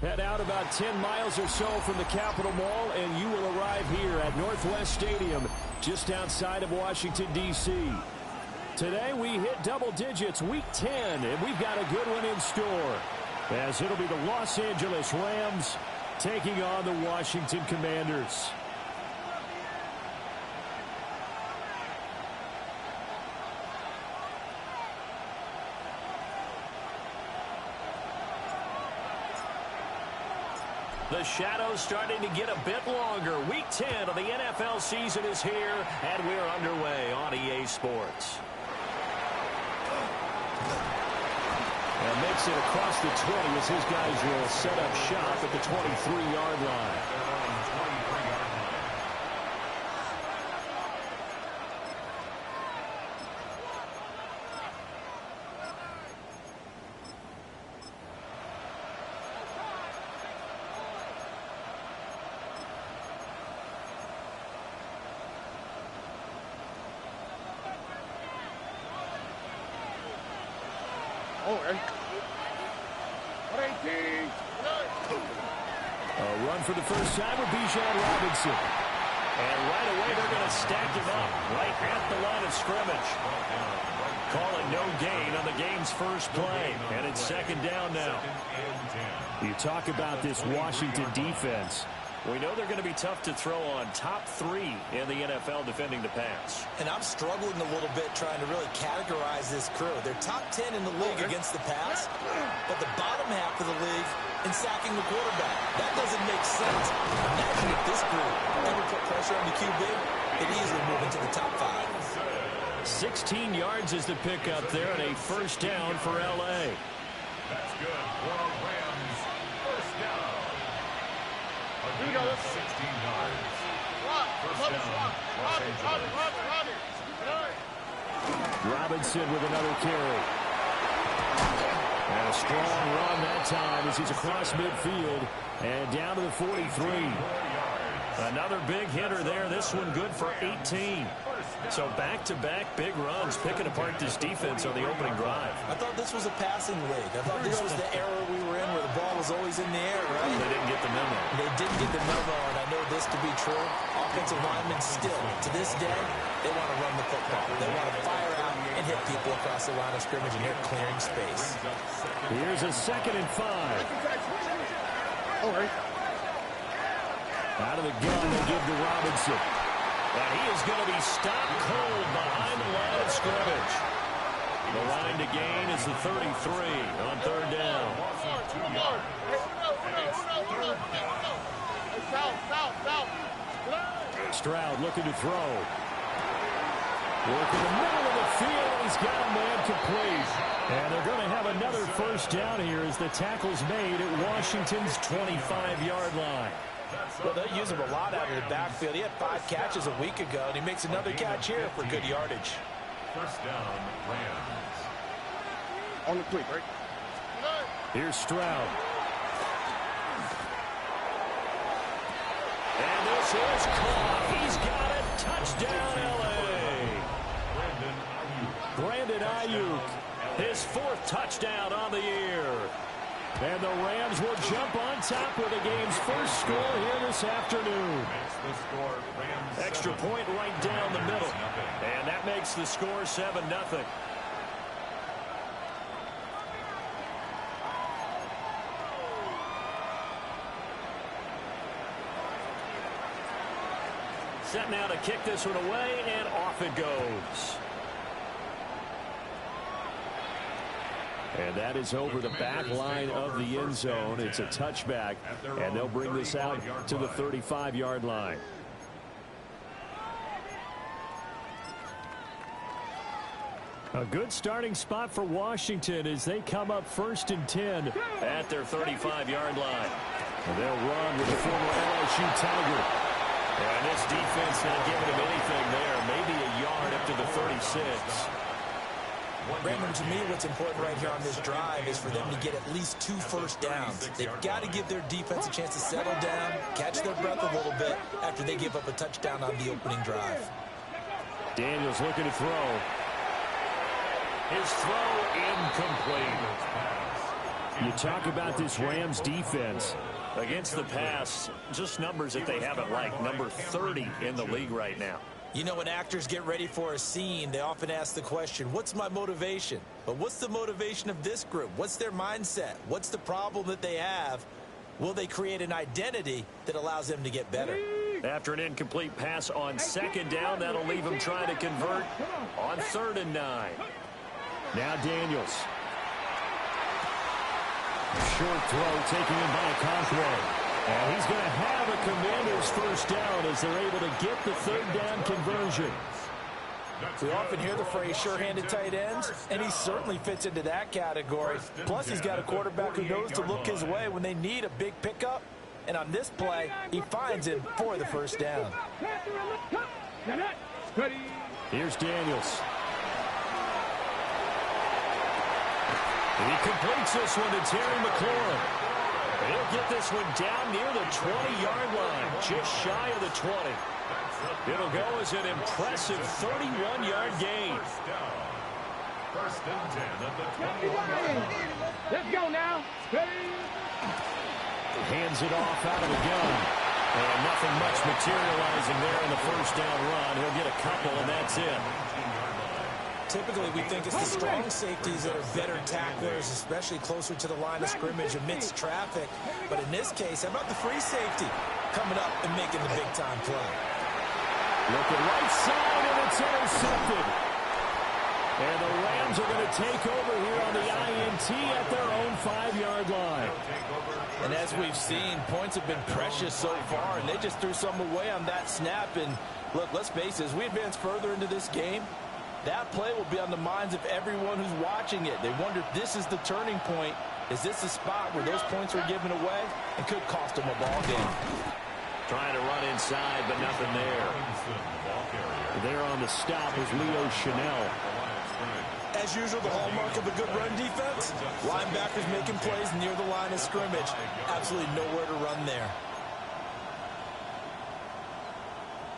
Head out about 10 miles or so from the Capitol Mall, and you will arrive here at Northwest Stadium, just outside of Washington, D.C. Today we hit double digits, Week 10, and we've got a good one in store, as it'll be the Los Angeles Rams taking on the Washington Commanders. The shadow's starting to get a bit longer. Week 10 of the NFL season is here, and we're underway on EA Sports. And makes it across the 20 as his guys will set up shop at the 23-yard line. A run for the first time with Bijan Robinson. And right away they're going to stack him up right at the line of scrimmage. Calling no gain on the game's first play. And it's second down now. You talk about this Washington defense. We know they're going to be tough to throw on. Top 3 in the NFL defending the pass. And I'm struggling a little bit trying to really categorize this crew. They're top 10 in the league against the pass, but the bottom half of the league in sacking the quarterback. That doesn't make sense. Imagine if this group ever put pressure on the QB, it'd easily move into the top 5. 16 yards is the pickup there, and a first down for L.A. That's good for a Rams first down. Here we go. 16 yards. First down, Los Angeles. Robinson with another carry. And a strong run that time as he's across midfield and down to the 43. Another big hitter there. This one good for 18. So back-to-back big runs, picking apart this defense on the opening drive. I thought this was a passing league. I thought this was the era we were in where the ball was always in the air, right? They didn't get the memo. They didn't get the memo, and I know this to be true. Offensive linemen still, to this day, they want to run the football. They want to fire out and hit people across the line of scrimmage, and they're clearing space. Here's a 2nd and 5. All right. Out of the gun, they give to Robinson. And he is going to be stopped cold behind the line of scrimmage. The line to gain is the 33 on third down. Stroud looking to throw. Working the middle of the field. He's got a man complete. And they're going to have another first down here as the tackle's made at Washington's 25-yard line. Well, they'll use him a lot out of the backfield. He had 5 catches a week ago, and he makes another catch here for good yardage. First down, Rams. On the quick, right? Here's Stroud. And this is caught. He's got it. Touchdown, L.A. Brandon Ayuk. His 4th touchdown on the year. And the Rams will jump on top with the game's first score here this afternoon. Extra point right down the middle. And that makes the score 7-0. Set now to kick this one away, and off it goes. And that is over the back line of the end zone. It's a touchback, and they'll bring this out to the 35-yard line. A good starting spot for Washington as they come up 1st and 10 at their 35-yard line. And they'll run with the former LSU Tiger. And this defense not giving him anything there. Maybe a yard up to the 36. Brandon, to me, what's important right here on this drive is for them to get at least 2 first downs. They've got to give their defense a chance to settle down, catch their breath a little bit after they give up a touchdown on the opening drive. Daniels looking to throw. His throw incomplete. You talk about this Rams defense. Against the pass, just numbers that they haven't liked. Number 30 in the league right now. You know, when actors get ready for a scene, they often ask the question, what's my motivation? But what's the motivation of this group? What's their mindset? What's the problem that they have? Will they create an identity that allows them to get better? After an incomplete pass on second down, that'll leave them trying to convert on 3rd and 9. Now Daniels. Short throw taking him by Conquo. And he's going to have a Commanders first down as they're able to get the 3rd down conversion. We often hear the phrase sure-handed tight ends, and he certainly fits into that category. Plus, he's got a quarterback who knows to look his way when they need a big pickup. And on this play, he finds him for the first down. Here's Daniels. He completes this one to Terry McLaurin. He'll get this one down near the 20-yard line, just shy of the 20. It'll go as an impressive 31-yard gain. First and 10 at the 21-yard line. Let's go now. Hands it off out of the gun. And nothing much materializing there in the first down run. He'll get a couple, and that's it. Typically, we think it's the strong safeties that are better tacklers, especially closer to the line of scrimmage amidst traffic. But in this case, how about the free safety coming up and making the big-time play? Looking right side, and it's intercepted. And the Rams are going to take over here on the INT at their own 5-yard line. And as we've seen, points have been precious so far, and they just threw some away on that snap. And look, let's face it, as we advance further into this game, that play will be on the minds of everyone who's watching it. They wonder if this is the turning point. Is this the spot where those points are given away and could cost them a ball game? Trying to run inside, but nothing there. There on the stop is Leo Chanel. As usual, the hallmark of a good run defense, linebackers making plays near the line of scrimmage. Absolutely nowhere to run there.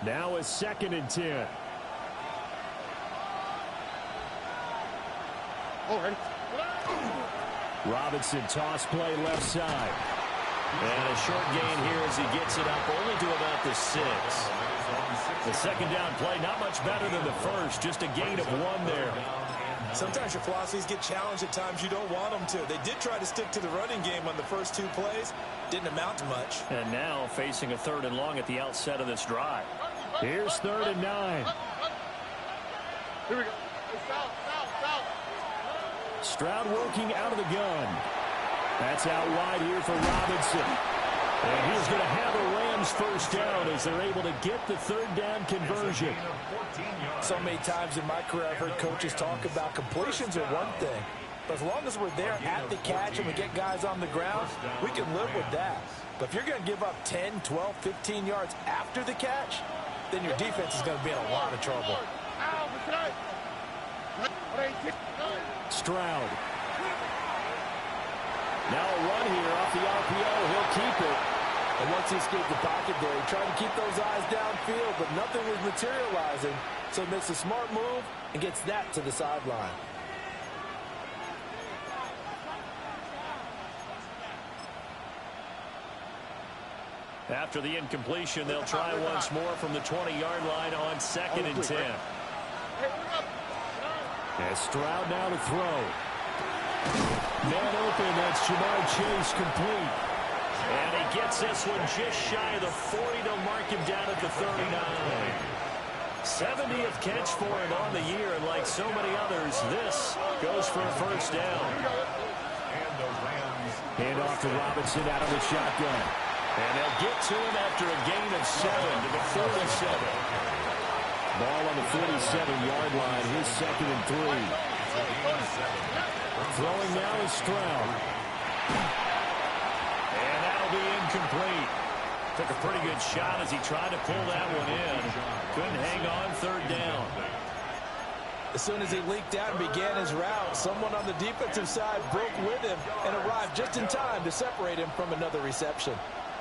Now a 2nd and 10. Robinson toss play left side. And a short gain here as he gets it up only to about the 6. The 2nd down play not much better than the first, just a gain of 1 there. Sometimes your philosophies get challenged at times you don't want them to. They did try to stick to the running game on the first 2 plays. Didn't amount to much. And now facing a 3rd and long at the outset of this drive. Here's 3rd and 9. Here we go. South. Stroud working out of the gun. That's out wide here for Robinson. And he's going to have a Rams first down as they're able to get the 3rd down conversion. So many times in my career I've heard coaches talk about completions are one thing. But as long as we're there at the catch and we get guys on the ground, we can live with that. But if you're going to give up 10, 12, 15 yards after the catch, then your defense is going to be in a lot of trouble. Stroud. Now a run here off the RPO. He'll keep it. And once he escaped the pocket there, he tried to keep those eyes downfield, but nothing was materializing. So he makes a smart move and gets that to the sideline. After the incompletion, they'll try once more from the 20-yard line on 2nd and 10. And Stroud now to throw. Man open, that's Jamar Chase complete. And he gets this one just shy of the 40 to mark him down at the 39. 70th catch for him on the year, and like so many others, this goes for a first down. Hand off to Robinson out of the shotgun. And they'll get to him after a gain of 7 to the 47. Ball on the 47-yard line. His 2nd and 3. Throwing now is Stroud. And that'll be incomplete. Took a pretty good shot as he tried to pull that one in. Couldn't hang on 3rd down. As soon as he leaked out and began his route, someone on the defensive side broke with him and arrived just in time to separate him from another reception.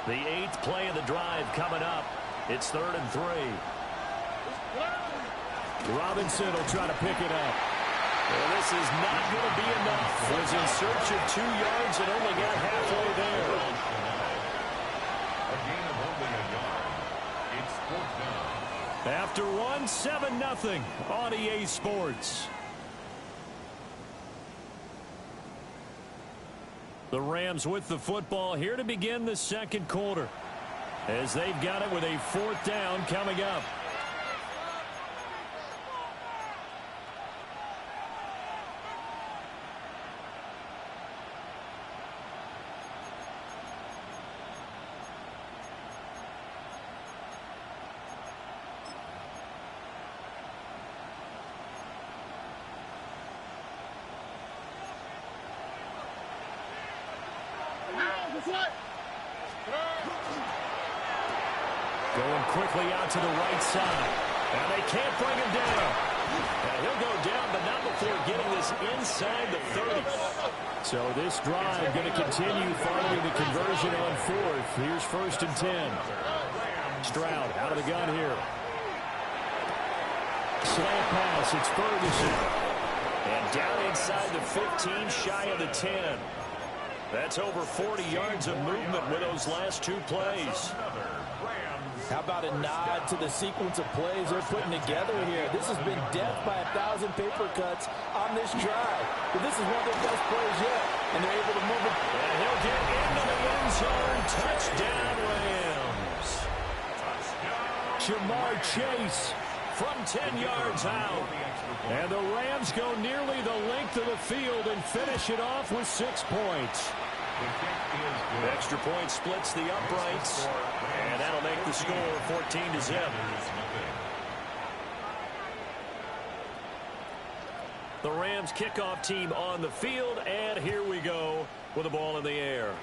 The 8th play of the drive coming up. It's 3rd and 3. Robinson will try to pick it up. Well, this is not going to be enough. Was in search of 2 yards and only got halfway there. A gain of only a yard. It's 4th down. After 7-0 on EA Sports. The Rams with the football here to begin the second quarter, as they've got it with a 4th down coming up. Going quickly out to the right side. And they can't bring him down. And he'll go down, but not before getting this inside the 30. So this drive going to continue following the conversion on 4th. Here's 1st and 10. Stroud out of the gun here. Slant pass. It's Ferguson. And down inside the 15, shy of the 10. That's over 40 yards of movement with those last 2 plays. How about a nod to the sequence of plays they're putting together here? This has been death by 1,000 paper cuts on this drive. But this is one of their best plays yet, and they're able to move it. And he'll get into the end zone. Touchdown, Rams. Jamar Chase from 10 yards out. And the Rams go nearly the length of the field and finish it off with 6 points. Extra point splits the uprights, and that'll make the score 14-0. The Rams kickoff team on the field, and here we go with the ball in the air.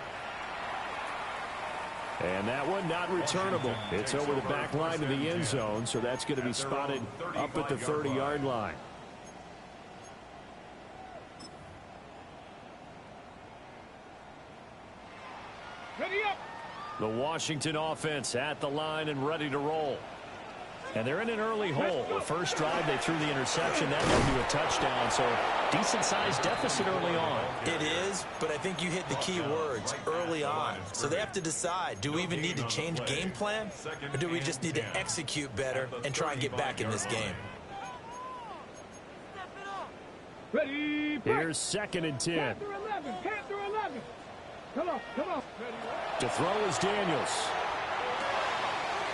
And that one not returnable. It's over the back line of the end zone, so that's going to be spotted up at the 30-yard line. The Washington offense at the line and ready to roll. And they're in an early hole. The first drive, they threw the interception. That led to a touchdown, so decent-sized deficit early on. It is, but I think you hit the key words, early on. So they have to decide, do we even need to change game plan, or do we just need to execute better and try and get back in this game? Ready, here's 2nd and 10. Panther 11, Panther 11. Come on, come on. To throw is Daniels.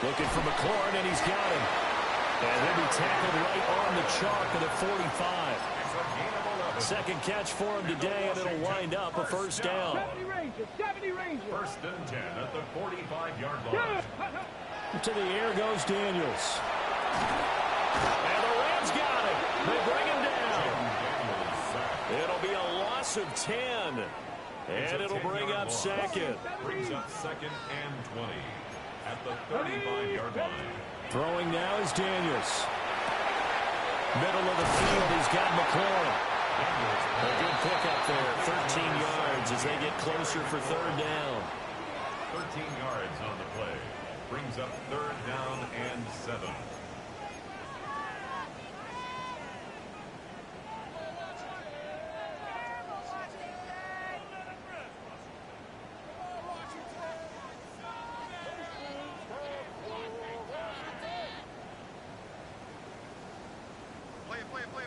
Looking for McLaurin, and he's got him. And he'll be tackled right on the chalk at the 45. Second catch for him today, and it'll wind up a 1st down. 70 Rangers, 70 Rangers. 1st and 10 at the 45-yard line. To the air goes Daniels. And the Rams got him. They bring him down. It'll be a loss of 10. And it'll bring up 2nd. Brings up 2nd and 20 at the 35-yard line. Throwing now is Daniels. Middle of the field, he's got McLaurin. A good pickup there, 13 yards as they get closer for 3rd down. 13 yards on the play. Brings up 3rd down and 7.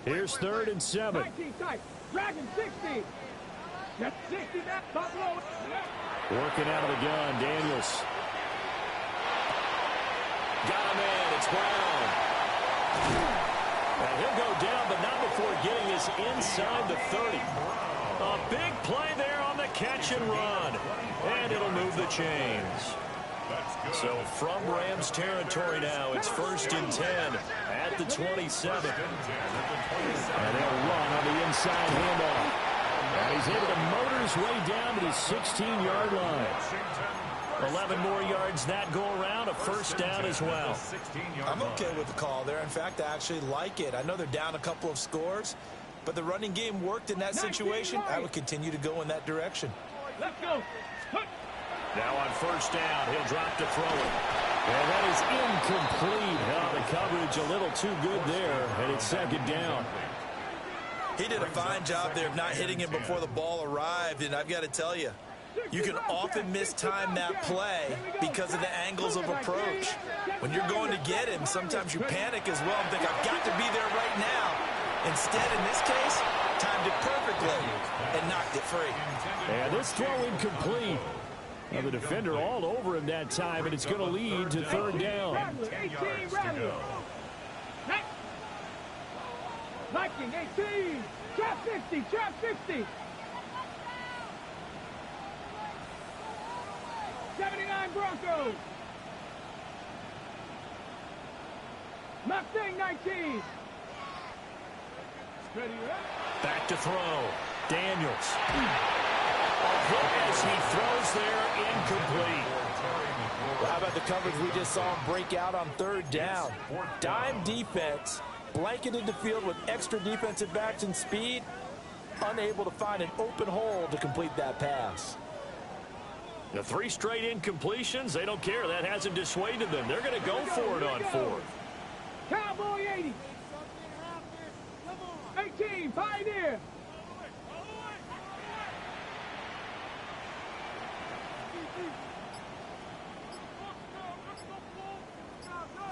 Here's 3rd and 7. 19 tight. Dragon 60. That's 60 back. Buffalo. Working out of the gun, Daniels. Got him in. It's Brown. And he'll go down, but not before getting this inside the 30. A big play there on the catch and run. And it'll move the chains. So from Rams territory now, it's 1st and 10 at the 27. And they'll run on the inside handoff. And he's able to motor his way down to the 16-yard line. 11 more yards that go around, a 1st down as well. I'm okay with the call there. In fact, I actually like it. I know they're down a couple of scores, but the running game worked in that situation. I would continue to go in that direction. Let's go. Now on 1st down, he'll drop to throw it. And that is incomplete. The coverage a little too good there, and it's 2nd down. He did a fine job there of not hitting him before the ball arrived, and I've got to tell you, you can often mistime that play because of the angles of approach. When you're going to get him, sometimes you panic as well and think, I've got to be there right now. Instead, in this case, timed it perfectly and knocked it free. And this throw incomplete. Now the defender all over him that time, and it's going to lead to third down. 10 yards to go. Viking 18. Trap 50. Trap 50. 79 Broncos. Mustang 19. Back to throw. Daniels. A hit as he throws there, incomplete. Well, how about the coverage we just saw him break out on third down? Dime defense, blanketed the field with extra defensive backs and speed, unable to find an open hole to complete that pass. The 3 straight incompletions, they don't care. That hasn't dissuaded them. They're going to go for it on fourth. Cowboy 80. 18, Pioneer.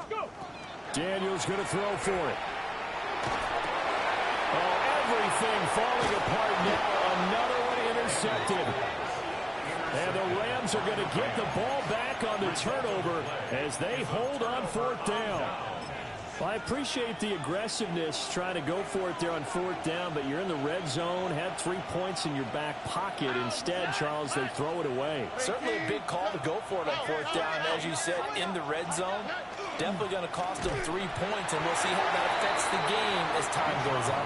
Go. Daniels going to throw for it. Oh, everything falling apart now. Another one intercepted. And the Rams are going to get the ball back on the turnover as they hold on fourth down. Well, I appreciate the aggressiveness trying to go for it there on fourth down, but you're in the red zone, had 3 points in your back pocket. Instead, Charles, they throw it away. Certainly a big call to go for it on fourth down. As you said, in the red zone, definitely going to cost them 3 points, and we'll see how that affects the game as time goes on.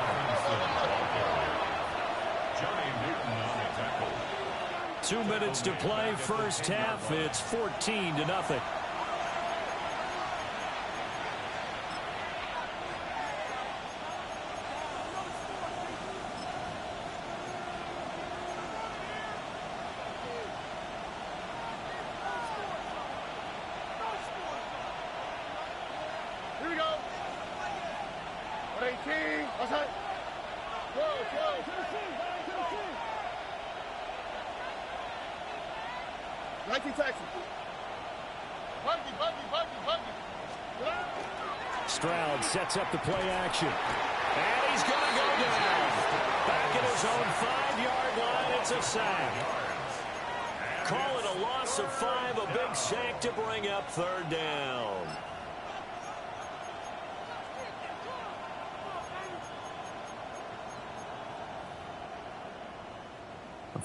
Johnny Newton on the tackle. 2 minutes to play, first half. It's 14-0. Here we go. 118. Outside. Whoa. Tennessee. 19 Texas. Buggy. Stroud sets up the play action. And he's going to go down. Back at his own 5-yard line. It's a sack. Call it a loss of 5. A big sack to bring up third down.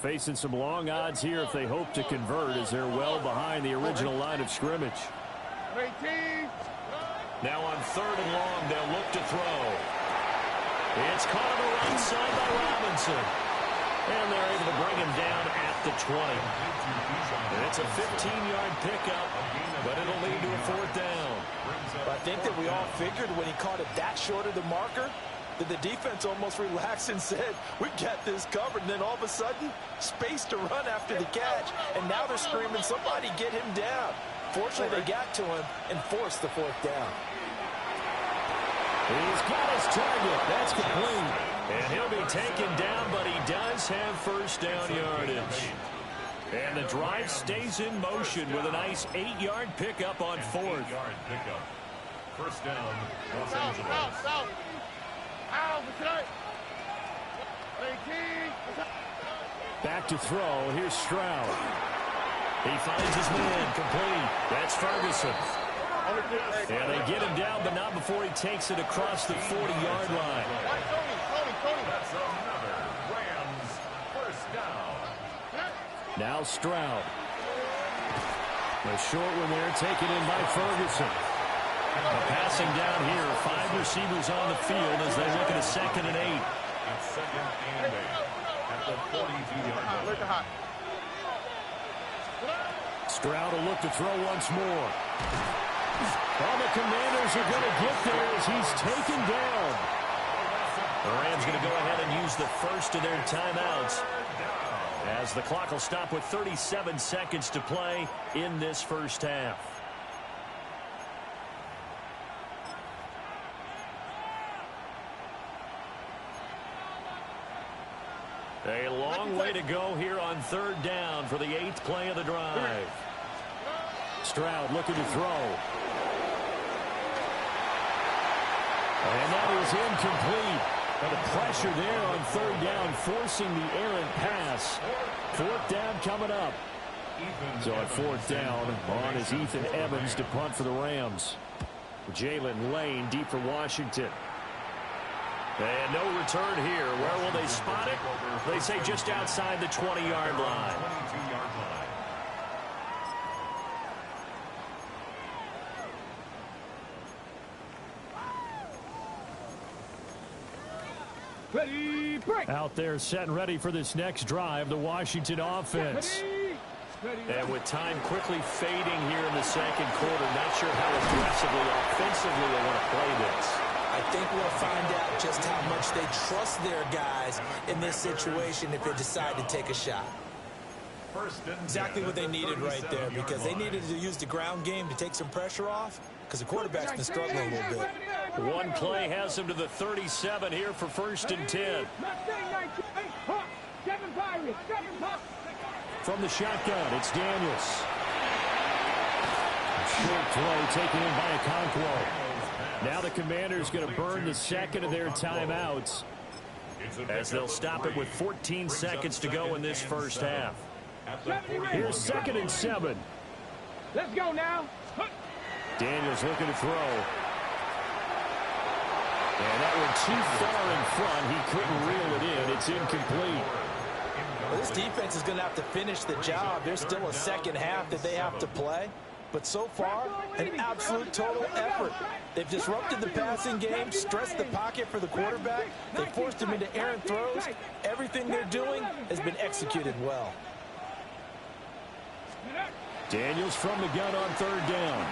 Facing some long odds here if they hope to convert, as they're well behind the original line of scrimmage. 18. Now on third and long, they'll look to throw. It's caught on the right side by Robinson. And they're able to bring him down at the 20. And it's a 15-yard pickup, but it'll lead to a fourth down. I think that we all figured when he caught it that short of the marker, that the defense almost relaxed and said, we got this covered. And then all of a sudden, space to run after the catch. And now they're screaming, somebody get him down. Fortunately, they got to him and forced the fourth down. He's got his target. That's complete. And he'll be taken down, but he does have first down yardage. And the drive stays in motion with a nice 8-yard pickup on fourth. 8-yard pickup. First down, Los Angeles. Out. Back to throw. Here's Stroud. He finds his man. Complete. That's Ferguson. And they get him down, but not before he takes it across the 40-yard line. That's another Rams first down. Now Stroud. The short one there taken in by Ferguson. Passing down here, 5 receivers on the field as they look at a 2nd and 8. It's 2nd and 8 at the 42-yard line. Stroud will look to throw once more. All the Commanders are going to get there as he's taken down. The Rams going to go ahead and use the first of their timeouts, as the clock will stop with 37 seconds to play in this first half. play to go here on 3rd down for the 8th play of the drive. Stroud looking to throw. And that is incomplete. And the pressure there on 3rd down, forcing the errant pass. 4th down coming up. So on 4th down, on is Ethan Evans to punt for the Rams. Jalen Lane deep for Washington. And no return here. Where will they spot it? They say just outside the 20-yard line. Ready, break. Out there set and ready for this next drive, the Washington offense. And with time quickly fading here in the 2nd quarter, not sure how aggressively, offensively they want to play this. I think we'll find out just how much they trust their guys in this situation if they decide to take a shot. Exactly what they needed right there, because they needed to use the ground game to take some pressure off, because the quarterback's been struggling a little bit. One play has them to the 37 here for 1st and 10. From the shotgun, it's Daniels. Short play taken in by Okonkwo. Now the Commanders going to burn the 2nd of their timeouts as they'll stop it with 14 seconds to go in this 1st half. Here's 2nd and 7. Let's go now. Daniels looking to throw. And that went too far in front. He couldn't reel it in. It's incomplete. Well, this defense is going to have to finish the job. There's still a 2nd half that they have to play. But so far, an absolute total effort. They've disrupted the passing game, stressed the pocket for the quarterback. They forced him into errant throws. Everything they're doing has been executed well. Daniels from the gun on 3rd down.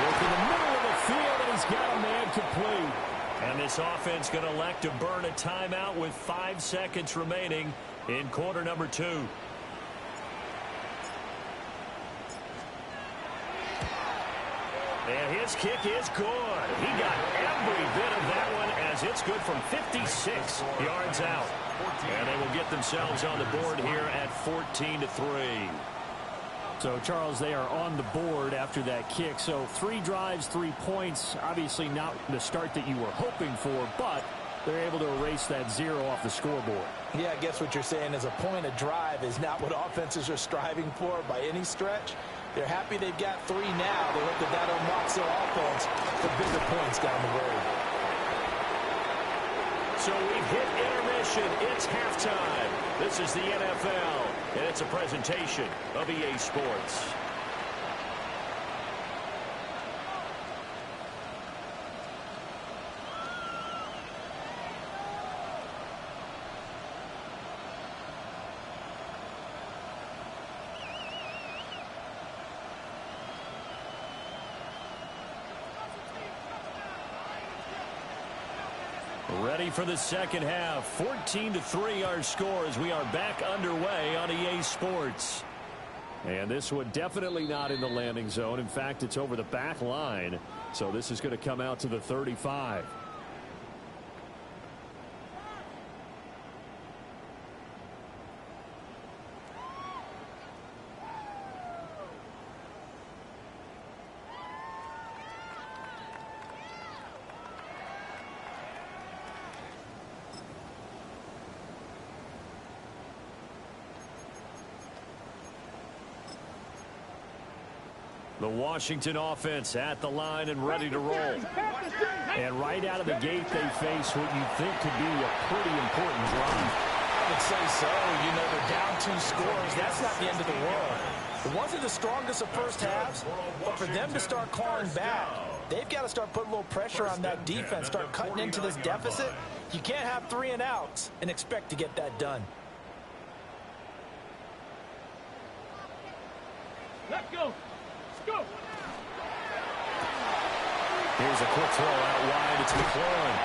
Work in the middle of the field, and he's got a man complete. And this offense going to elect to burn a timeout with 5 seconds remaining in quarter number 2. And his kick is good. He got every bit of that one as it's good from 56 yards out. And they will get themselves on the board here at 14-3. So, Charles, they are on the board after that kick. So 3 drives, 3 points. Obviously not the start that you were hoping for, but they're able to erase that 0 off the scoreboard. Yeah, I guess what you're saying is a point a drive is not what offenses are striving for by any stretch. They're happy they've got 3 now. They hope that unlocks their offense for bigger points down the road. So we've hit intermission. It's halftime. This is the NFL, and it's a presentation of EA Sports. Ready for the 2nd half. 14-3 our score as we are back underway on EA Sports. And this one definitely not in the landing zone. In fact, it's over the back line. So this is going to come out to the 35. The Washington offense at the line and ready to roll. And right out of the gate, they face what you think could be a pretty important drive. I would say so. You know, they're down 2 scores. That's not the end of the world. It wasn't the strongest of first halves, but for them to start clawing back, they've got to start putting a little pressure on that defense, start cutting into this deficit. You can't have 3 and outs and expect to get that done. Let's go. Go. Here's a quick throw out wide. It's McLaurin.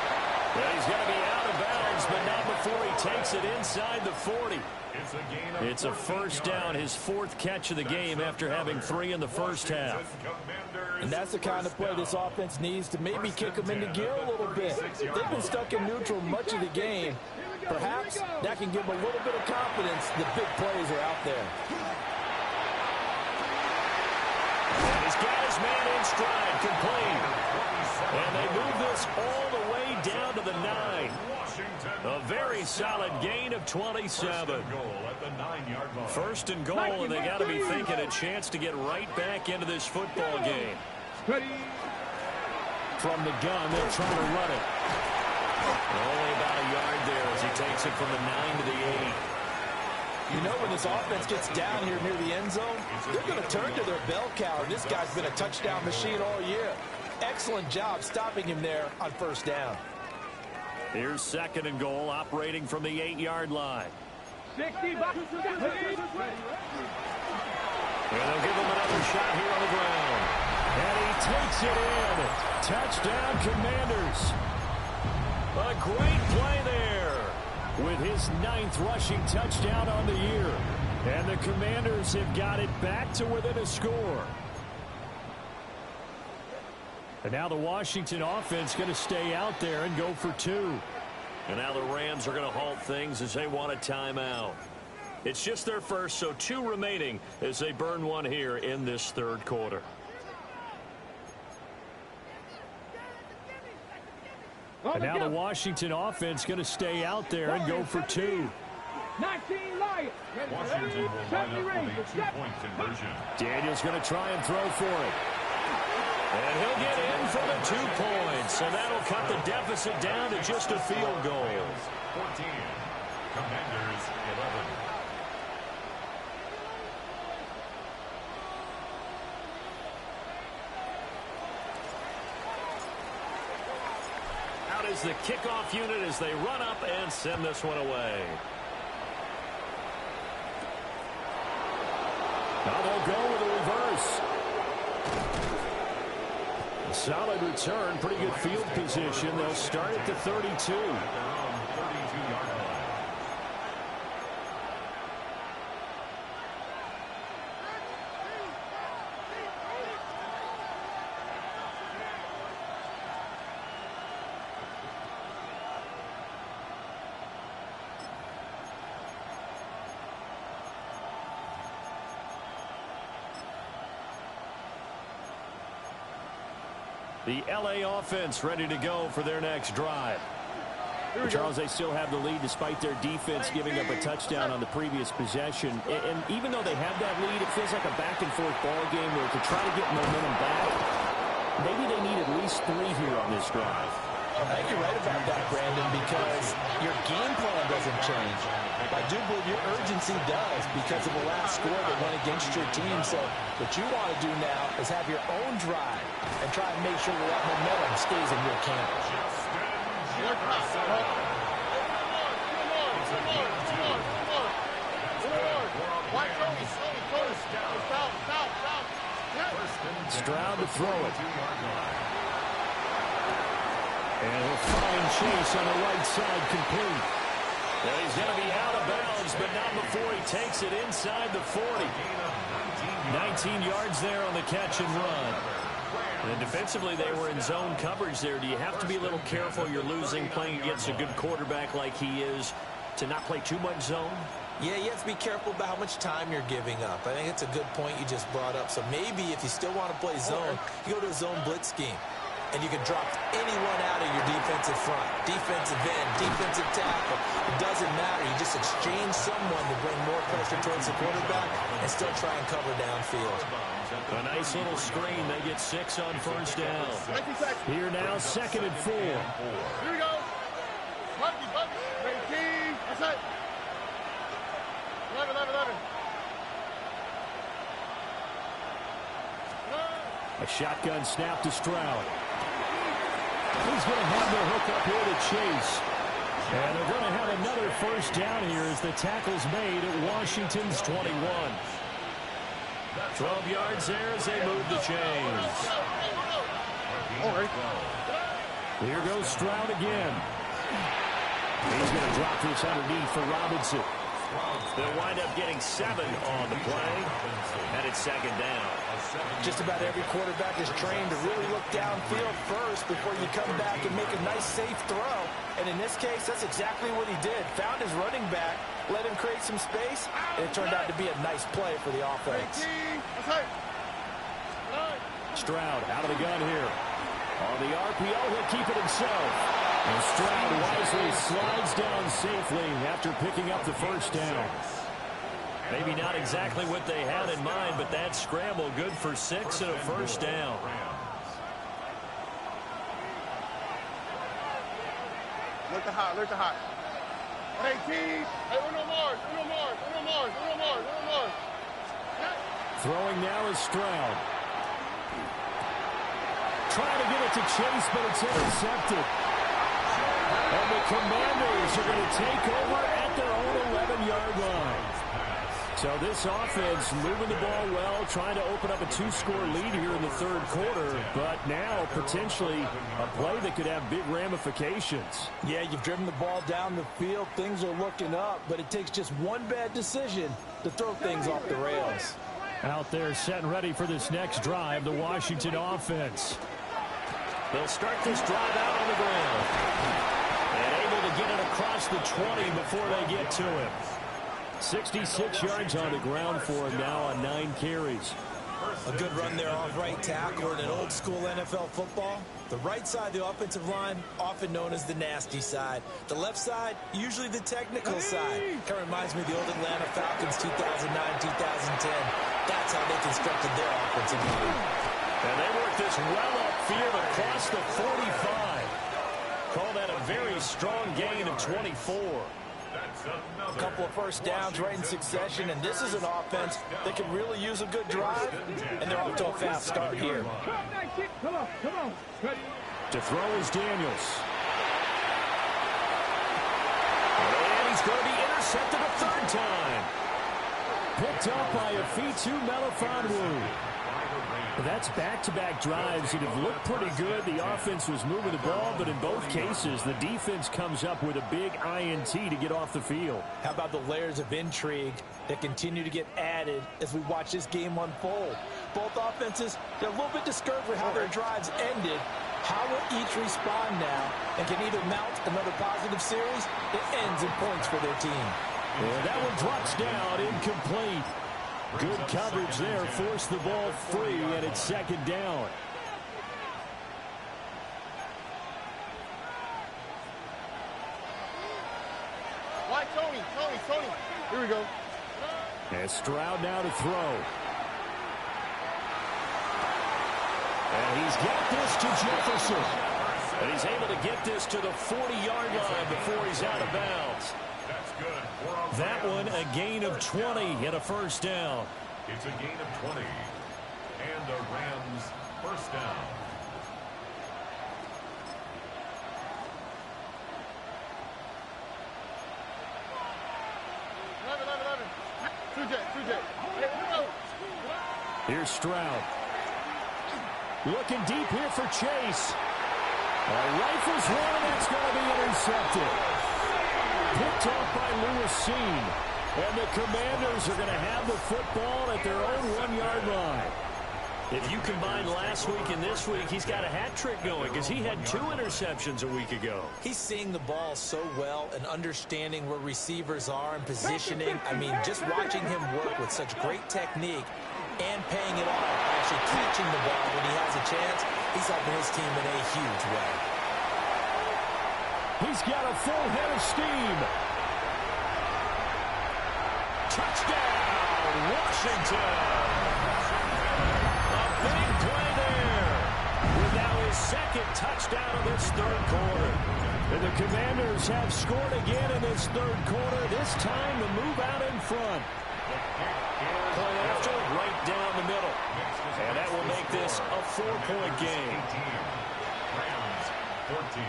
Well, he's going to be out of bounds, but not before he takes it inside the 40. It's a 1st down, his 4th catch of the game after having 3 in the 1st half. And that's the kind of play this offense needs to maybe kick them into gear a little bit. They've been stuck in neutral much of the game. Perhaps that can give him a little bit of confidence that big plays are out there. And he's got his man in stride, complete. And they move this all the way down to the 9. A very solid gain of 27. First and goal, and they got to be thinking a chance to get right back into this football game. From the gun, they'll try to run it. Only about a yard there as he takes it from the 9 to the 8. You know, when this offense gets down here near the end zone, they're going to turn to their bell cow, and this guy's been a touchdown machine all year. Excellent job stopping him there on first down. Here's second and goal, operating from the 8-yard line. 60 And they'll give him another shot here on the ground. And he takes it in. Touchdown, Commanders. A great play there with his 9th rushing touchdown on the year. And the Commanders have got it back to within a score. And now the Washington offense going to stay out there and go for 2. And now the Rams are going to halt things as they want a timeout. It's just their first, so 2 remaining as they burn one here in this third quarter. And now the Washington offense going to stay out there and go for 2. 19 Lions. Washington will line up with a 2-point conversion. Daniel's going to try and throw for it. And he'll get in for the 2 points. And that'll cut the deficit down to just a field goal. 14. Commanders 11. Out is the kickoff unit as they run up and send this one away. Now they'll go with a reverse. A solid return, pretty good field position. They'll start at the 32. The LA offense ready to go for their next drive. Charles, they still have the lead despite their defense giving up a touchdown on the previous possession. And even though they have that lead, it feels like a back-and-forth ball game where to try to get momentum back, maybe they need at least 3 here on this drive. I think you're right about that, Brandon, because your game plan doesn't change. I do believe your urgency does because of the last score that went against your team. So what you want to do now is have your own drive and try and make sure that momentum stays in your camp. Stroud to throw it. And he'll find Chase on the right side, complete. Now he's going to be out of bounds, but not before he takes it inside the 40. 19 yards there on the catch and run. And defensively, they were in zone coverage there. Do you have to be a little careful? You're losing, playing against a good quarterback like he is, to not play too much zone? Yeah, you have to be careful about how much time you're giving up. I think it's a good point you just brought up. So maybe if you still want to play zone, you go to a zone blitz scheme. And you can drop anyone out of your defensive front, defensive end, defensive tackle. It doesn't matter. You just exchange someone to bring more pressure towards the quarterback and still try and cover downfield. A nice little screen. They get 6 on first down. Here now, 2nd and 4. Here we go. 18. That's it. 11. A shotgun snap to Stroud. He's going to have the hook up here to Chase. And they're going to have another first down here as the tackle's made at Washington's 21. 12 yards there as they move the chains. Here goes Stroud again. He's going to drop this underneath for Robinson. They'll wind up getting 7 on the play, and it's second down. Just about every quarterback is trained to really look downfield first before you come back and make a nice, safe throw. And in this case, that's exactly what he did. Found his running back, let him create some space, and it turned out to be a nice play for the offense. Stroud out of the gun here. On the RPO, he'll keep it himself. And Stroud wisely slides down safely after picking up the first down. Maybe not exactly what they had in mind, but that scramble good for 6 and a first down. Look the hot, look the hot. Hey, team. Hey, uno more. Throwing now is Stroud. Trying to get it to Chase, but it's intercepted. And the Commanders are going to take over at their own 11-yard line. So this offense moving the ball well, trying to open up a 2-score lead here in the third quarter, but now potentially a play that could have big ramifications. Yeah, you've driven the ball down the field. Things are looking up, but it takes just one bad decision to throw things off the rails. Out there set and ready for this next drive, the Washington offense. They'll start this drive out on the ground. And able to get it across the 20 before they get to him. 66 yards on the ground for him now on 9 carries. A good run there off right tackle in an old-school NFL football. The right side of the offensive line, often known as the nasty side. The left side, usually the technical side. Kind of reminds me of the old Atlanta Falcons 2009-2010. That's how they constructed their offensive line. And they work this well upfield across the 45. Call that a very strong gain of 24. A couple of first downs right in succession, and this is an offense that can really use a good drive, and they're off to a fast start here. Come on. To throw is Daniels. And he's going to be intercepted a third time. Picked up by Afitu Melifonwu. That's back-to-back drives that have looked pretty good. The offense was moving the ball, but in both cases, the defense comes up with a big INT to get off the field. How about the layers of intrigue that continue to get added as we watch this game unfold? Both offenses, they're a little bit discouraged with how their drives ended. How will each respond now and can either mount another positive series that ends in points for their team? And that one drops down, incomplete. Good coverage there, forced the ball free, and it's second down. Why, Tony? Here we go. And Stroud now to throw. And he's got this to Jefferson. And he's able to get this to the 40-yard line before he's out of bounds. That's good. That one a gain of 20 and a first down. It's a gain of 20. And the Rams first down. Here's Stroud. Looking deep here for Chase. Rifles one, and that's going to be intercepted. Picked off by Lewis Seen. And the Commanders are going to have the football at their own 1-yard line. If you combine last week and this week, he's got a hat trick going because he had 2 interceptions a week ago. He's seeing the ball so well and understanding where receivers are and positioning. I mean, just watching him work with such great technique and paying it off, actually catching the ball when he has a chance, he's helping his team in a huge way. He's got a full head of steam. Touchdown, Washington. A big play there. With now his second touchdown of this third quarter. And the Commanders have scored again in this third quarter. This time to move out in front. Play after, right down the middle. And that will make this a 4-point game. Rams 14.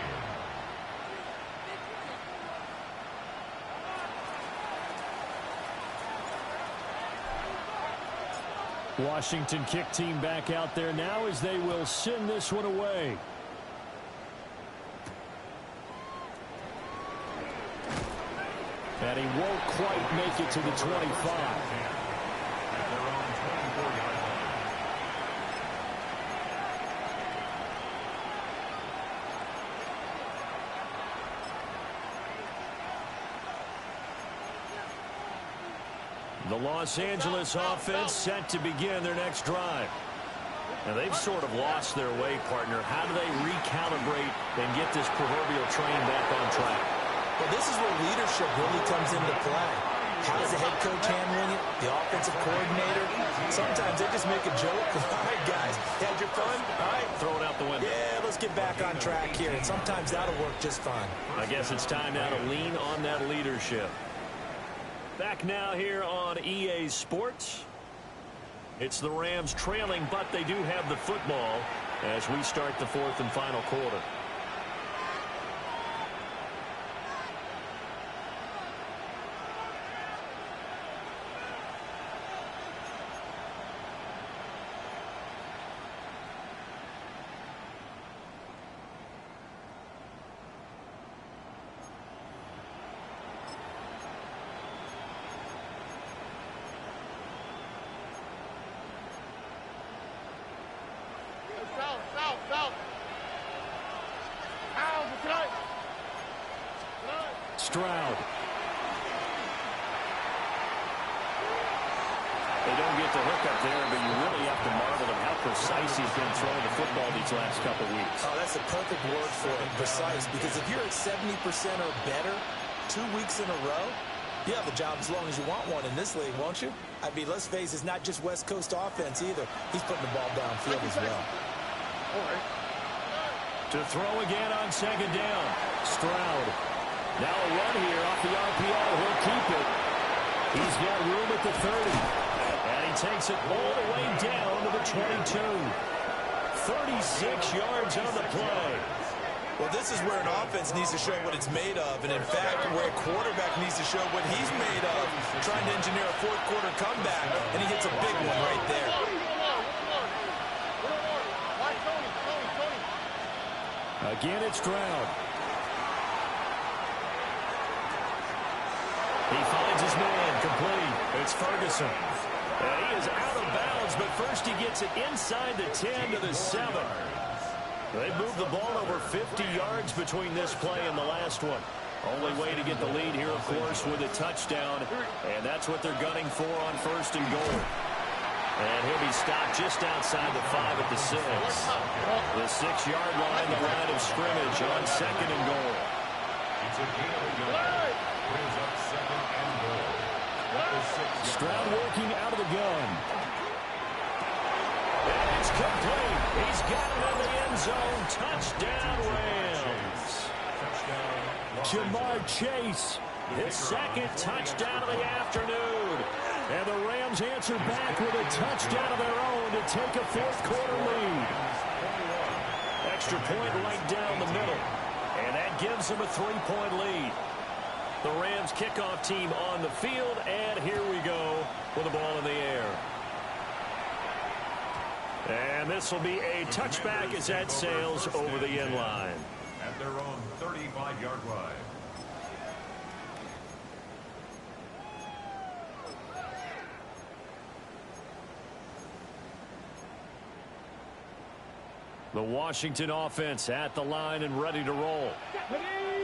Washington kick team back out there now as they will send this one away. And he won't quite make it to the 25. At their own 24-yard line. The Los Angeles offense set to begin their next drive. Now, they've sort of lost their way, partner. How do they recalibrate and get this proverbial train back on track? Well, this is where leadership really comes into play. How's the head coach handling it? The offensive coordinator? Sometimes they just make a joke. All right, guys, had your fun? All right. Throw it out the window. Yeah, let's get back on track here. And sometimes that'll work just fine. I guess it's time now to lean on that leadership. Back now here on EA Sports. It's the Rams trailing, but they do have the football as we start the fourth and final quarter. Stroud. They don't get the hook up there, but you really have to marvel at how precise he's been throwing the football these last couple weeks. Oh, that's a perfect word for it, precise, because if you're at 70% or better 2 weeks in a row, you have a job as long as you want one in this league, won't you? I mean, let's face it, it's not just West Coast offense either. He's putting the ball downfield as well. To throw again on second down. Stroud. Now a run here off the RPO. He'll keep it. He's got room at the 30. And he takes it all the way down to the 22. 36 yards on the play. Well, this is where an offense needs to show what it's made of. And, in fact, where a quarterback needs to show what he's made of. Trying to engineer a fourth-quarter comeback, and he hits a big one right there. Again, it's Stroud. He finds his man, complete. It's Ferguson. And he is out of bounds, but first he gets it inside the 10 to the 7. They moved the ball over 50 yards between this play and the last one. Only way to get the lead here, of course, with a touchdown. And that's what they're gunning for on first and goal. And he'll be stopped just outside the 5 at the 6. The 6-yard line, the line of scrimmage on second and goal. It's a gain of a yard. Brings up second and goal. Stroud working out of the gun. And it's complete. He's got it in the end zone. Touchdown, Rams. Jamar Chase, his second touchdown of the afternoon. And the Rams answer back with a touchdown of their own to take a fourth-quarter lead. Extra point right down the middle. And that gives them a 3-point lead. The Rams kickoff team on the field, and here we go with the ball in the air. And this will be a touchback as that sails over the end line. At their own 35-yard line. The Washington offense at the line and ready to roll.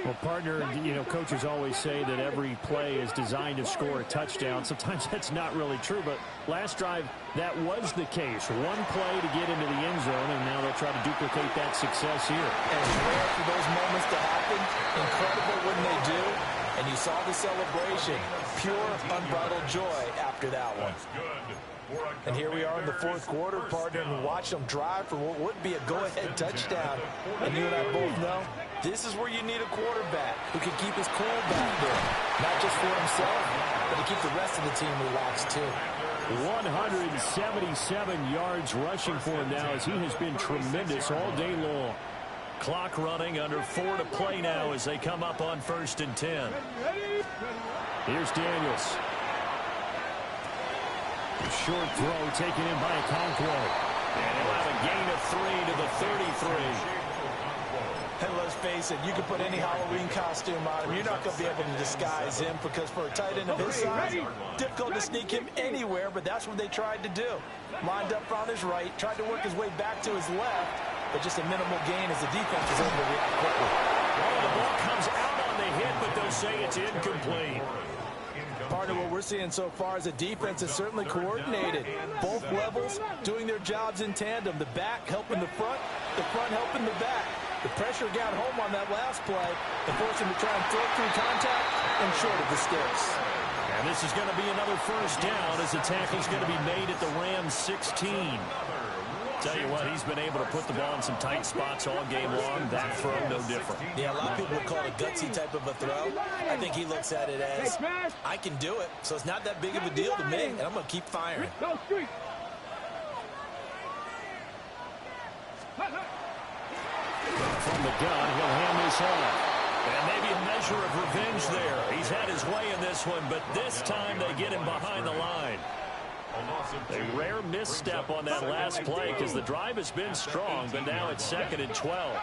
Well, partner, you know, coaches always say that every play is designed to score a touchdown. Sometimes that's not really true, but last drive, that was the case. One play to get into the end zone, and now they'll try to duplicate that success here. And it's rare for those moments to happen. Incredible when they do. And you saw the celebration. Pure, unbridled joy after that one. That's good. And here we are in the fourth quarter, partner, and watch them drive for what would be a go-ahead touchdown. And you and I both know this is where you need a quarterback who can keep his cool back there. Not just for himself, but to keep the rest of the team relaxed, too. 177 yards rushing for him now as he has been tremendous all day long. Clock running, under 4 to play now as they come up on first and 10. Here's Daniels. Short throw taken in by Okonkwo. And he'll have a gain of 3 to the 33. And let's face it, you can put any Halloween costume on him. You're not going to be able to disguise him because for a tight end of his size, difficult to sneak him anywhere, but that's what they tried to do. Lined up on his right, tried to work his way back to his left, but just a minimal gain as the defense was able to react quickly. Well, the ball comes out on the hit, but they'll say it's incomplete. Part of what we're seeing so far is the defense is certainly coordinated. Both levels doing their jobs in tandem. The back helping the front helping the back. The pressure got home on that last play and forced him to try and throw through contact and short of the sticks. And this is going to be another first down as the tackle's going to be made at the Rams 16. Tell you what, he's been able to put the ball in some tight spots all game long. That throw, no different. Yeah, a lot of people would call it a gutsy type of a throw. I think he looks at it as, I can do it, so it's not that big of a deal to me, and I'm going to keep firing. From the gun, he'll hand this off. And maybe a measure of revenge there. He's had his way in this one, but this time they get him behind the line. A rare misstep on that last play because the drive has been strong, but now it's 2nd and 12.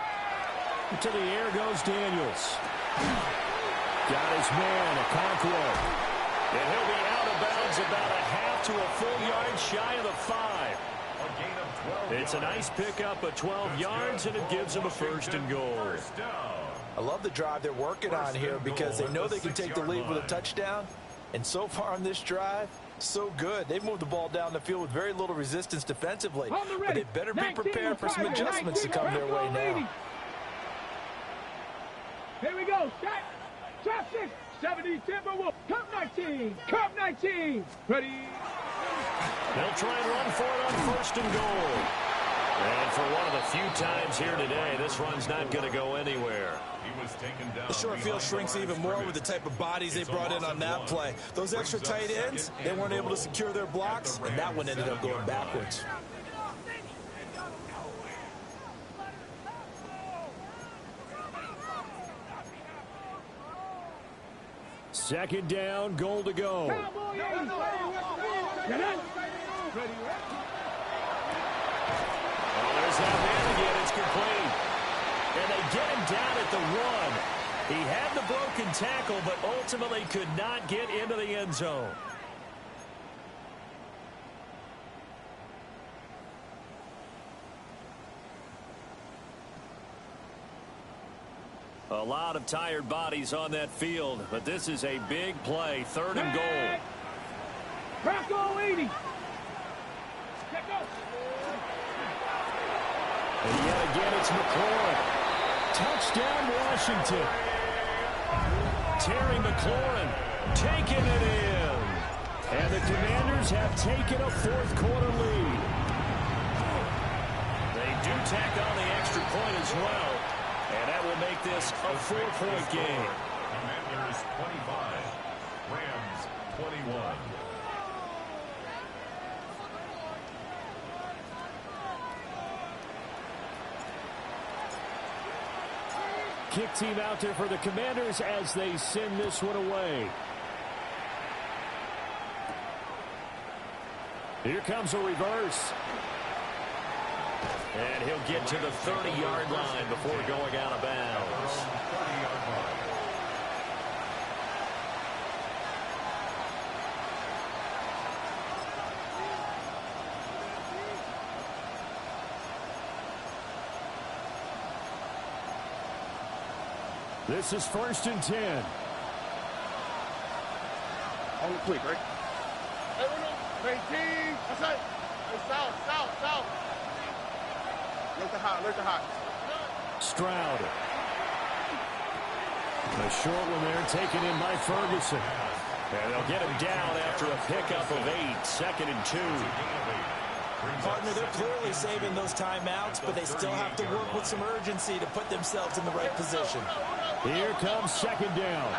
To the air goes Daniels. Got his man, Okonkwo. And he'll be out of bounds about a half to a full yard shy of the 5. It's a nice pickup of 12 yards, and it gives him a 1st and goal. I love the drive they're working on here because they know they can take the lead with a touchdown. And so far on this drive, so good. They've moved the ball down the field with very little resistance defensively. But they better be prepared for some adjustments to come their way now. Here we go. Trap 6. 70 Timberwolves. Cup 19. Cup 19. Ready. They'll try and run for it on 1st and goal. And for one of the few times here today, this run's not going to go anywhere. The short field shrinks even more with the type of bodies they brought in on that play. Those extra tight ends, they weren't able to secure their blocks, and that one ended up going backwards. Second down, goal to go. There's that man again. It's complete. And they get him down at the 1. He had the broken tackle, but ultimately could not get into the end zone. A lot of tired bodies on that field, but this is a big play. 3rd and goal. Bracco 80. And yet again, it's McLaurin. Touchdown, Washington. Terry McLaurin taking it in. And the Commanders have taken a 4th quarter lead. They do tack on the extra point as well. And that will make this a 4-point game. Commanders 25, Rams 21. Kick team out there for the Commanders as they send this one away. Here comes a reverse. And he'll get to the 30-yard line before going out of bounds. This is 1st and 10. On the quick, right? Hey, 18. That's it. Hey, south. Let the hot. Stroud. A short one there taken in by Ferguson. And they'll get him down after a pickup of 8. 2nd and 2. Partner, they're clearly saving those timeouts, but they still have to work with some urgency to put themselves in the right position. Here comes 2nd down.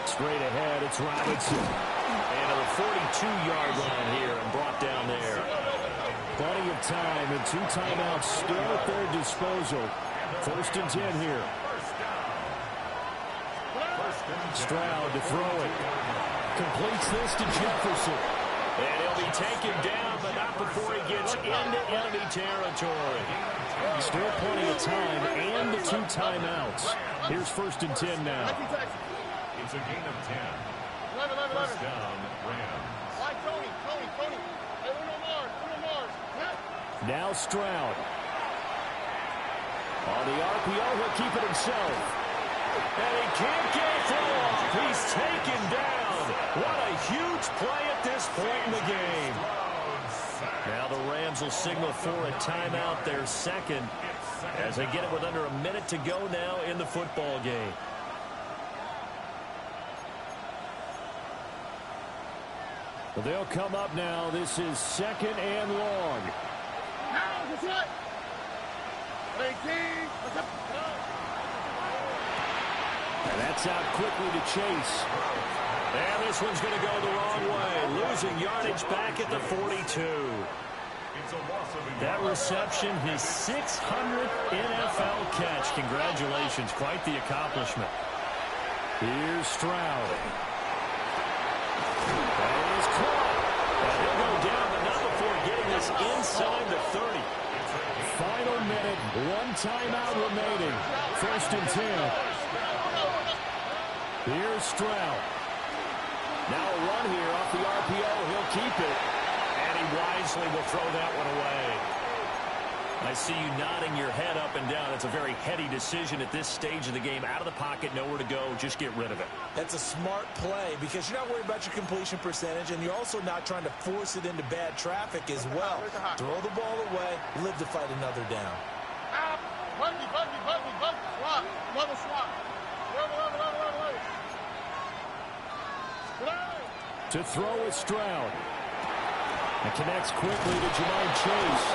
Straight ahead, it's Robinson. And to the 42-yard line here and brought down there. Plenty of time and 2 timeouts still at their disposal. 1st and 10 here. Stroud to throw it. Completes this to Jefferson. And he'll be taken down, but not before he gets into enemy territory. Still plenty of time and the 2 timeouts. Here's 1st and 10 now. It's a gain of 10. First down, Rams. Tony. Hey, Uno Mars. Now Stroud. On the RPO, he'll keep it himself. And he can't get a throw off. He's taken down. What a huge play at this point in the game. Now the Rams will signal for a timeout, their second, as they get it with under a minute to go now in the football game. Well, they'll come up now. This is 2nd and long. And that's out quickly to Chase. And this one's going to go the wrong way. Losing yardage back at the 42. That reception, his 600th NFL catch. Congratulations. Quite the accomplishment. Here's Stroud. That is caught. And he'll go down, but not before getting this inside the 30. Final minute. 1 timeout remaining. 1st and 10. Here's Stroud. Now a run here off the RPO. He'll keep it. And he wisely will throw that one away. I see you nodding your head up and down. It's a very heady decision at this stage of the game. Out of the pocket, nowhere to go. Just get rid of it. That's a smart play because you're not worried about your completion percentage, and you're also not trying to force it into bad traffic as well. Throw the ball away, live to fight another down. Buggy. Swap. Another swap. To throw is Stroud. And connects quickly to Jamar Chase.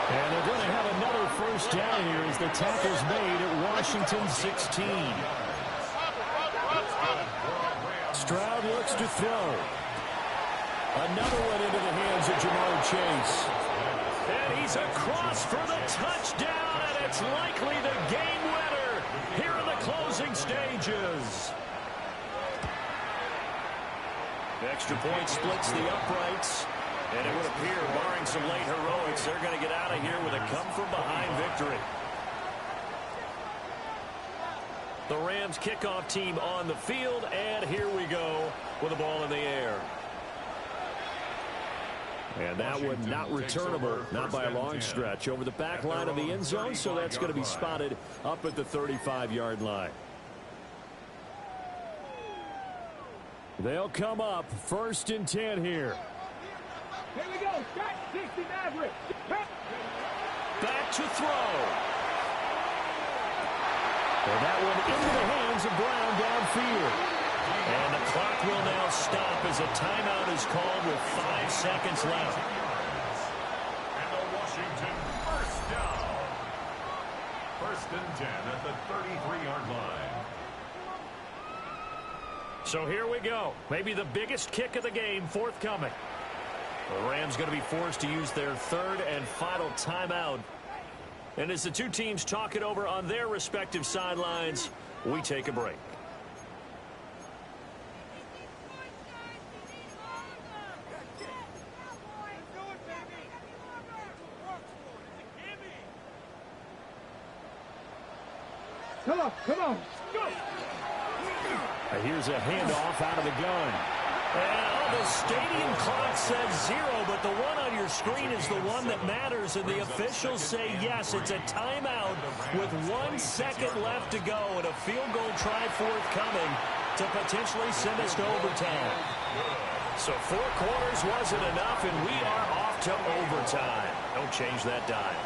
And they're going to have another first down here as the tackle's made at Washington 16. Stroud looks to throw. Another one into the hands of Jamar Chase. And he's across for the touchdown, and it's likely the game winner here in the closing stages. Extra point splits the uprights. And it would appear, barring some late heroics, they're going to get out of here with a come-from-behind victory. The Rams kickoff team on the field, and here we go with the ball in the air. And that one not returnable, not by a long stretch, over the back line of the end zone, so that's going to be spotted up at the 35-yard line. They'll come up 1st and 10 here. Here we go. Start 60 Maverick. Back to throw. And that one into the hands of Brown downfield. And the clock will now stop as a timeout is called with 5 seconds left. And the Washington first down. 1st and 10 at the 33-yard line. So here we go. Maybe the biggest kick of the game forthcoming. The Rams going to be forced to use their 3rd and final timeout. And as the two teams talk it over on their respective sidelines, we take a break. Come on. Go. Here's a handoff out of the gun. Well, the stadium clock says 0, but the one on your screen is the one that matters, and the officials say yes, it's a timeout with 1 second left to go and a field goal try forthcoming to potentially send us to overtime. So 4 quarters wasn't enough, and we are off to overtime. Don't change that dime.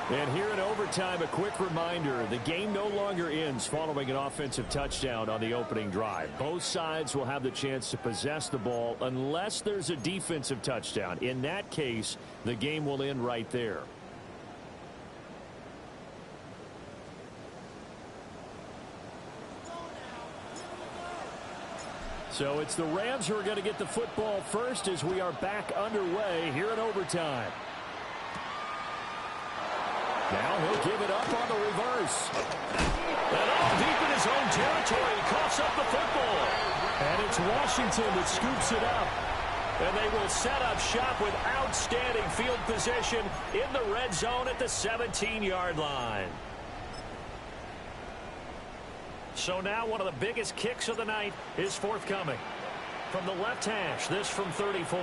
And here in overtime, a quick reminder, the game no longer ends following an offensive touchdown on the opening drive. Both sides will have the chance to possess the ball unless there's a defensive touchdown. In that case, the game will end right there. So it's the Rams who are going to get the football first as we are back underway here in overtime. Now he'll give it up on the reverse. And all deep in his own territory, he coughs up the football. And it's Washington that scoops it up. And they will set up shop with outstanding field position in the red zone at the 17-yard line. So now one of the biggest kicks of the night is forthcoming. From the left hash, this from 34.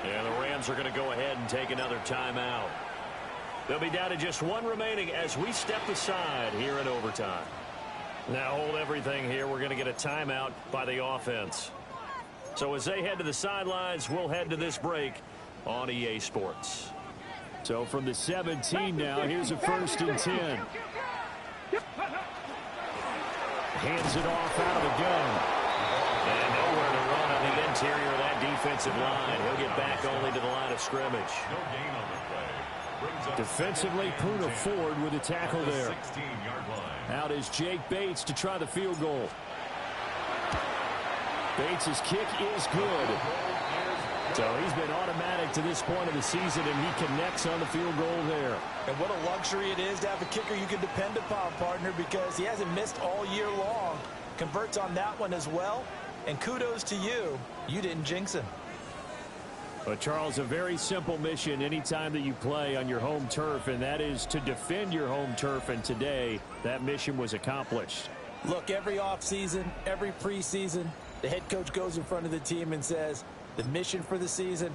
And the Rams are going to go ahead and take another timeout. They'll be down to just one remaining as we step aside here in overtime. Now hold everything here. We're going to get a timeout by the offense. So as they head to the sidelines, we'll head to this break on EA Sports. So from the 17 now, here's a 1st and 10. Hands it off out of the gun. And nowhere to run on the interior of that defensive line. He'll get back only to the line of scrimmage. No gain on the play. Defensively, Puna Ford with a tackle there. 16-yard line. Out is Jake Bates to try the field goal. Bates' kick is good. So he's been automatic to this point of the season, and he connects on the field goal there. And what a luxury it is to have a kicker you can depend upon, partner, because he hasn't missed all year long. Converts on that one as well. And kudos to you. You didn't jinx him. But, Charles, a very simple mission anytime that you play on your home turf, and that is to defend your home turf. And today, that mission was accomplished. Look, every offseason, every preseason, the head coach goes in front of the team and says, the mission for the season,